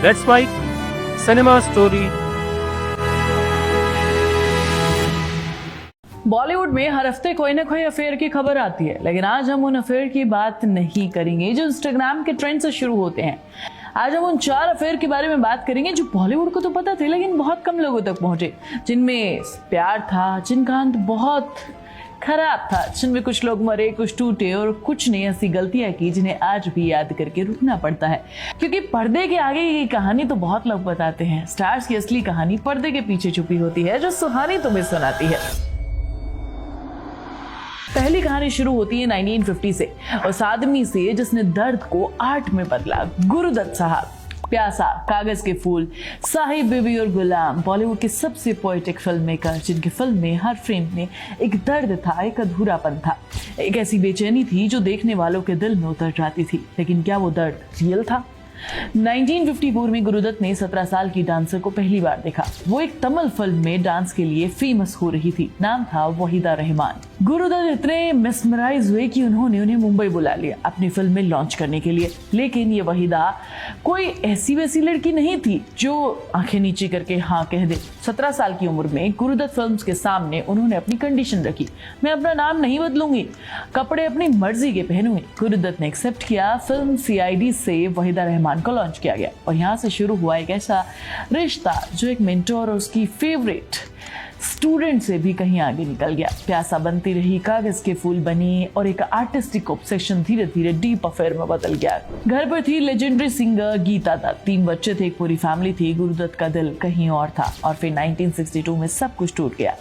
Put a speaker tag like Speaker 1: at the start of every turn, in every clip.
Speaker 1: Let's Fight Cinema Story।
Speaker 2: Bollywood में हर हफ्ते कोई ना कोई अफेयर की खबर आती है, लेकिन आज हम उन अफेयर की बात नहीं करेंगे जो इंस्टाग्राम के ट्रेंड से शुरू होते हैं। आज हम उन 4 अफेयर के बारे में बात करेंगे जो बॉलीवुड को तो पता थे लेकिन बहुत कम लोगों तक पहुंचे, जिनमें प्यार था, जिनका अंत बहुत खराब था, जिनमें कुछ लोग मरे, कुछ टूटे और कुछ ने ऐसी गलतियां की जिन्हें आज भी याद करके रुकना पड़ता है। क्योंकि पर्दे के आगे की कहानी तो बहुत लोग बताते हैं, स्टार्स की असली कहानी पर्दे के पीछे छुपी होती है जो सुहानी तुम्हें सुनाती है। पहली कहानी शुरू होती है 1950 से, उस आदमी से जिसने दर्द को आर्ट में बदला, गुरुदत्त साहब। प्यासा, कागज के फूल, साहिब बीबी और गुलाम, बॉलीवुड के सबसे पोएटिक फिल्म मेकर, जिनकी फिल्म में हर फ्रेम में एक दर्द था, एक अधूरापन था, एक ऐसी बेचैनी थी जो देखने वालों के दिल में उतर जाती थी। लेकिन क्या वो दर्द रियल था? 1954 में गुरुदत्त ने 17 साल की डांसर को पहली बार देखा। वो एक तमिल फिल्म में डांस के लिए फेमस हो रही थी, नाम था वहीदा रहमान। गुरुदत्त इतने मेस्मराइज हुए कि उन्होंने उन्हें मुंबई बुला लिया अपनी फिल्म में लॉन्च करने के लिए। लेकिन ये वहीदा कोई ऐसी वैसी लड़की नहीं थी जो आंखें नीचे करके हाँ कह दे। 17 साल की उम्र में गुरुदत्त फिल्म्स के सामने उन्होंने अपनी कंडीशन रखी, मैं अपना नाम नहीं बदलूंगी, कपड़े अपनी मर्जी के पहनूंगी। गुरुदत्त ने एक्सेप्ट किया। फिल्म CID से वहीदा रहमान को लॉन्च किया गया और यहाँ से शुरू हुआ एक ऐसा रिश्ता जो एक मेंटोर और उसकी फेवरेट स्टूडेंट से भी कहीं आगे निकल गया। प्यासा बनती रही, कागज के फूल बनी और एक आर्टिस्टिक ऑब्सेशन धीरे धीरे डीप अफेयर में बदल गया। घर पर थी लेजेंडरी सिंगर गीता दत्त, 3 बच्चे थे, एक पूरी फैमिली थी। गुरुदत्त का दिल कहीं और था और फिर 1962 में सब कुछ टूट गया।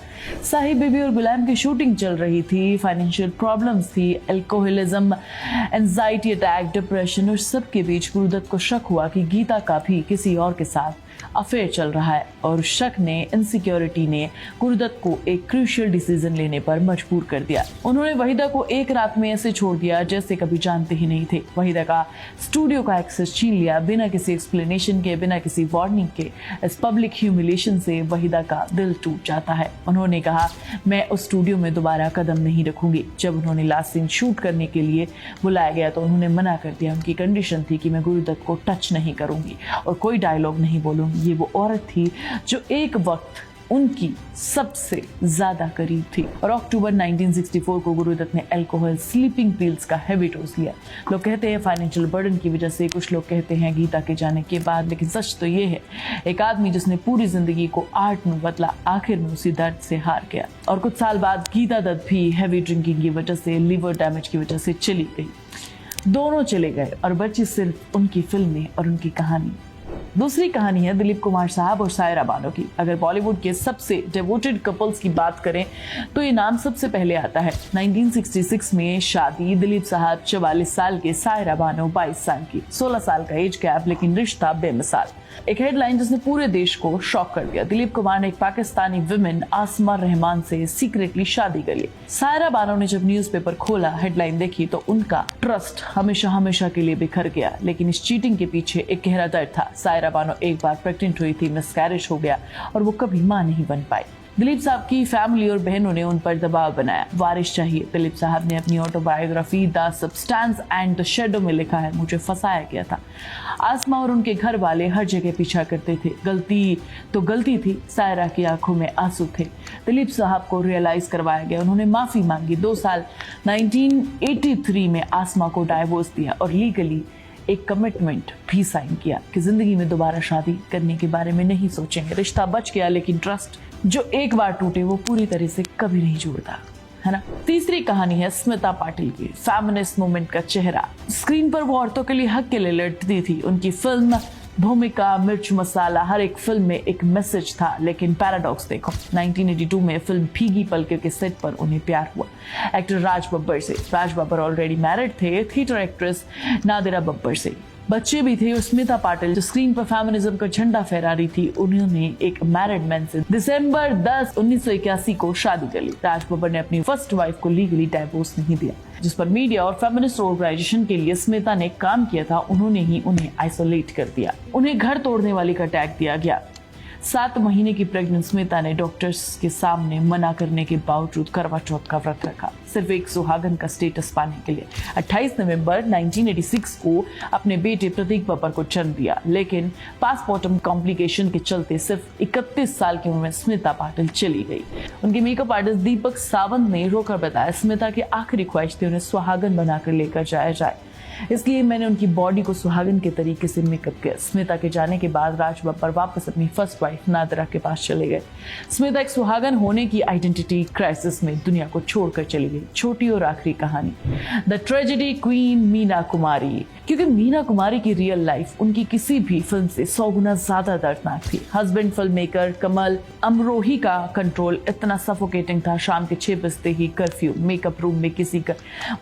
Speaker 2: साहिब बीबी और गुलाम की शूटिंग चल रही थी, फाइनेंशियल प्रॉब्लम्स थी, अल्कोहलिज्म, एंजाइटी अटैक, डिप्रेशन और सबके बीच गुरुदत्त को शक हुआ कि गीता का भी किसी और के साथ अफेयर चल रहा है। और शक ने, इनसिक्योरिटी ने गुरुदत्त को एक क्रूशियल डिसीजन लेने पर मजबूर कर दिया। उन्होंने वहीदा को एक रात में ऐसे छोड़ दिया जैसे कभी जानते ही नहीं थे। वहीदा का स्टूडियो का एक्सेस छीन लिया बिना किसी एक्सप्लेनेशन के, बिना किसी वार्निंग के। इस पब्लिक ह्यूमिलेशन से वहीदा का दिल टूट जाता है। उन्होंने कहा, मैं उस स्टूडियो में दोबारा कदम नहीं रखूंगी। जब उन्होंने लास्ट सीन शूट करने के लिए बुलाया गया तो उन्होंने मना कर दिया। उनकी कंडीशन थी कि मैं गुरुदत्त को टच नहीं करूंगी और कोई डायलॉग नहीं बोलूंगी। ये वो औरत थी जो एक वक्त उनकी सबसे ज्यादा करीब थी। और अक्टूबर 1964 को गुरुदत्त ने अल्कोहल, स्लीपिंग पिल्स का हेवी डोज लिया। लोग कहते हैं फाइनेंशियल बर्डन की वजह से, कुछ लोग कहते हैं गीता के जाने के बाद, लेकिन सच तो ये है, एक आदमी जिसने पूरी जिंदगी को आर्ट में बदला आखिर में उसी दर्द से हार गया। और कुछ साल बाद गीता दत्त भी हैवी ड्रिंकिंग की वजह से, लिवर डैमेज की वजह से चली गई। दोनों चले गए और बची सिर्फ उनकी फिल्में और उनकी कहानी। दूसरी कहानी है दिलीप कुमार साहब और सायरा बानो की। अगर बॉलीवुड के सबसे डिवोटेड कपल्स की बात करें तो ये नाम सबसे पहले आता है। 1966 में शादी, दिलीप साहब 44 साल के, सायरा बानो 22 साल की, 16 साल का एज गैप, लेकिन रिश्ता बेमिसाल। एक हेडलाइन जिसने पूरे देश को शॉक कर दिया, दिलीप कुमार ने एक पाकिस्तानी विमेन आसमा रहमान से सीक्रेटली शादी कर ली। सायरा बानो ने जब न्यूज़पेपर खोला, हेडलाइन देखी तो उनका ट्रस्ट हमेशा हमेशा के लिए बिखर गया। लेकिन इस चीटिंग के पीछे एक गहरा दर्द था। सायरा बानो एक बार प्रेग्नेंट हुई थी, मिसकैरेज हो गया और वो कभी मां नहीं बन पाई। दिलीप साहब की फैमिली और बहनों ने उन पर दबाव बनाया, वारिस चाहिए। दिलीप साहब ने अपनी autobiography the substance and the shadow में लिखा है, मुझे फंसाया गया था। आसमा और उनके घर वाले हर जगह पीछा करते थे, गलती तो गलती थी, सायरा की आंखों में आंसू थे। दिलीप साहब को रियलाइज करवाया गया, उन्होंने माफी मांगी। 2 साल 1983 में आसमा को डाइवोर्स दिया और लीगली एक कमिटमेंट भी साइन किया कि जिंदगी में दोबारा शादी करने के बारे में नहीं सोचेंगे। रिश्ता बच गया लेकिन ट्रस्ट जो एक बार टूटे वो पूरी तरह से कभी नहीं जुड़ता, है ना। तीसरी कहानी है स्मिता पाटिल की, फेमिनिस्ट मूवमेंट का चेहरा। स्क्रीन पर वो औरतों के लिए हक के लिए लड़ती थी। उनकी फिल्म भूमिका, मिर्च मसाला, हर एक फिल्म में एक मैसेज था। लेकिन पैराडॉक्स देखो, 1982 में फिल्म भीगी पलकों के सेट पर उन्हें प्यार हुआ एक्टर राज बब्बर से। राज बब्बर ऑलरेडी मैरिड थे थिएटर एक्ट्रेस नादिरा बब्बर से, बच्चे भी थे। और स्मिता पाटिल जो स्क्रीन पर फेमिनिज्म का झंडा फहरा रही थी, उन्होंने एक मैरिड मैन से दिसंबर 10, 1981 को शादी कर ली। राज बब्बर ने अपनी फर्स्ट वाइफ को लीगली डाइवोर्स नहीं दिया, जिस पर मीडिया और फेमिनिस्ट ऑर्गेनाइजेशन के लिए स्मिता ने काम किया था, उन्होंने ही उन्हें आइसोलेट कर दिया। उन्हें घर तोड़ने वाली का टैग दिया गया। 7 महीने की प्रेग्नेंट स्मिता ने डॉक्टर्स के सामने मना करने के बावजूद करवा चौथ का व्रत रखा, सिर्फ एक सुहागन का स्टेटस पाने के लिए। 28 नवंबर 1986 को अपने बेटे प्रतीक बब्बर को जन्म दिया, लेकिन पासपोर्टम कॉम्प्लिकेशन के चलते सिर्फ 31 साल की उम्र में स्मिता पाटिल चली गई। उनके मेकअप आर्टिस्ट दीपक सावंत ने रोकर बताया, स्मिता की आखिरी ख्वाहिश थी उन्हें सुहागन बनाकर लेकर जाया जाए, इसलिए मैंने उनकी बॉडी को सुहागन के तरीके से मेकअप किया। स्मिता के जाने के बाद राज बब्बर वापस अपनी फर्स्ट वाइफ नादिरा के पास चले गए। स्मिता एक सुहागन होने की आइडेंटिटी क्राइसिस में दुनिया को छोड़कर चली गई। छोटी और आखिरी कहानी, the tragedy queen Meena Kumari. क्योंकि मीना कुमारी की रियल लाइफ उनकी किसी भी फिल्म से 100 गुना ज्यादा दर्दनाक थी। हस्बैंड फिल्म मेकर कमल अमरोही का कंट्रोल इतना सफोकेटिंग था, शाम के 6 बजते ही कर्फ्यू, मेकअप रूम में किसी का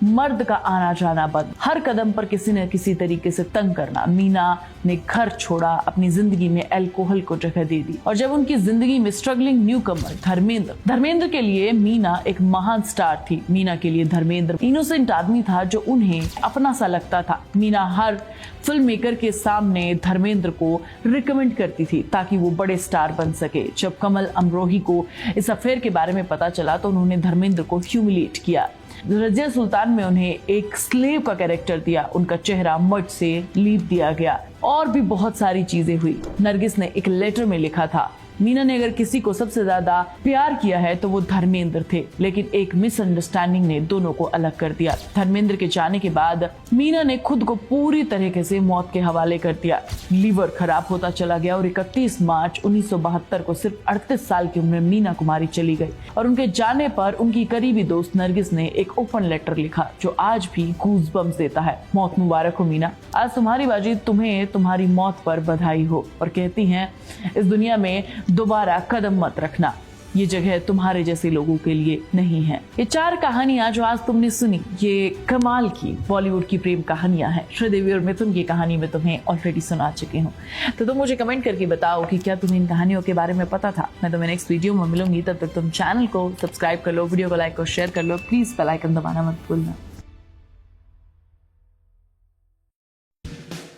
Speaker 2: मर्द का आना जाना बंद, हर कदम पर किसी न किसी तरीके से तंग करना। मीना ने घर छोड़ा, अपनी जिंदगी में अल्कोहल को जगह दे दी, और जब उनकी जिंदगी में स्ट्रगलिंग न्यू कमर धर्मेंद्र के लिए मीना एक महान स्टार थी। मीना के लिए धर्मेंद्र इनोसेंट आदमी था जो उन्हें अपना सा लगता था। मीना हर फिल्म मेकर के सामने धर्मेंद्र को रिकमेंड करती थी ताकि वो बड़े स्टार बन सके। जब कमल अमरोही को इस अफेयर के बारे में पता चला तो उन्होंने धर्मेंद्र को ह्यूमिलिएट किया। रजिया सुल्तान में उन्हें एक स्लेव का कैरेक्टर दिया, उनका चेहरा मर्द से लीप दिया गया, और भी बहुत सारी चीजें हुई। नरगिस ने एक लेटर में लिखा था, मीना ने अगर किसी को सबसे ज्यादा प्यार किया है तो वो धर्मेंद्र थे, लेकिन एक मिसअंडरस्टैंडिंग ने दोनों को अलग कर दिया। धर्मेंद्र के जाने के बाद मीना ने खुद को पूरी तरीके से मौत के हवाले कर दिया। लीवर खराब होता चला गया और 31 मार्च 1972 को सिर्फ 38 साल की उम्र में मीना कुमारी चली गई। और उनके जाने पर उनकी करीबी दोस्त नरगिस ने एक ओपन लेटर लिखा जो आज भी गूज़बम्स देता है। मौत मुबारक हो मीना, आज तुम्हारी बाजी, तुम्हें तुम्हारी मौत पर बधाई हो। और कहती हैं, इस दुनिया में दोबारा कदम मत रखना, ये जगह तुम्हारे जैसे लोगों के लिए नहीं है। ये 4 कहानियां जो आज तुमने सुनी, ये कमाल की बॉलीवुड की प्रेम कहानियां हैं। श्रीदेवी और मिथुन की कहानी में तुम्हें ऑलरेडी सुना चुकी हूँ, तो तुम मुझे कमेंट करके बताओ कि क्या तुम्हें इन कहानियों के बारे में पता था। मैं तुम्हें नेक्स्ट वीडियो में मिलूंगी, तब तक तुम चैनल को सब्सक्राइब कर लो, वीडियो को लाइक और शेयर कर लो, प्लीज बेल आइकन दबाना मत भूलना।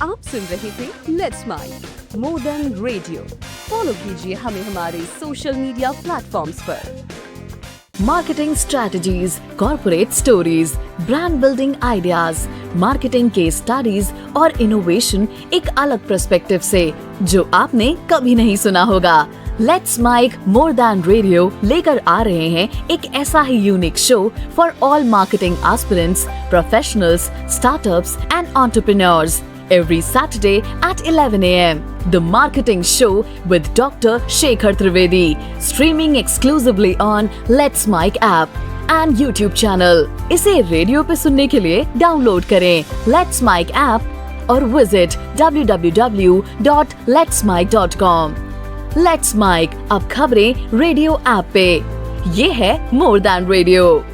Speaker 3: आप सुन रहे थे let's mic more than radio. Follow कीजिए हमें हमारे सोशल मीडिया प्लेटफॉर्म्स पर।
Speaker 4: Marketing strategies, corporate stories, brand building ideas, marketing case studies और इनोवेशन एक अलग पर्सपेक्टिव से जो आपने कभी नहीं सुना होगा। Let's mic more than radio लेकर आ रहे हैं एक ऐसा ही unique show for all marketing aspirants, professionals, startups and entrepreneurs every Saturday at 11 a.m. The Marketing Show with Dr. Shekhar Trivedi, streaming exclusively on Let's Mic app and YouTube channel. इसे radio पे सुनने के लिए download करें Let's Mic app और visit www.letsmic.com। Let's Mic अब खबरें radio app पे। ये है मोर देन रेडियो।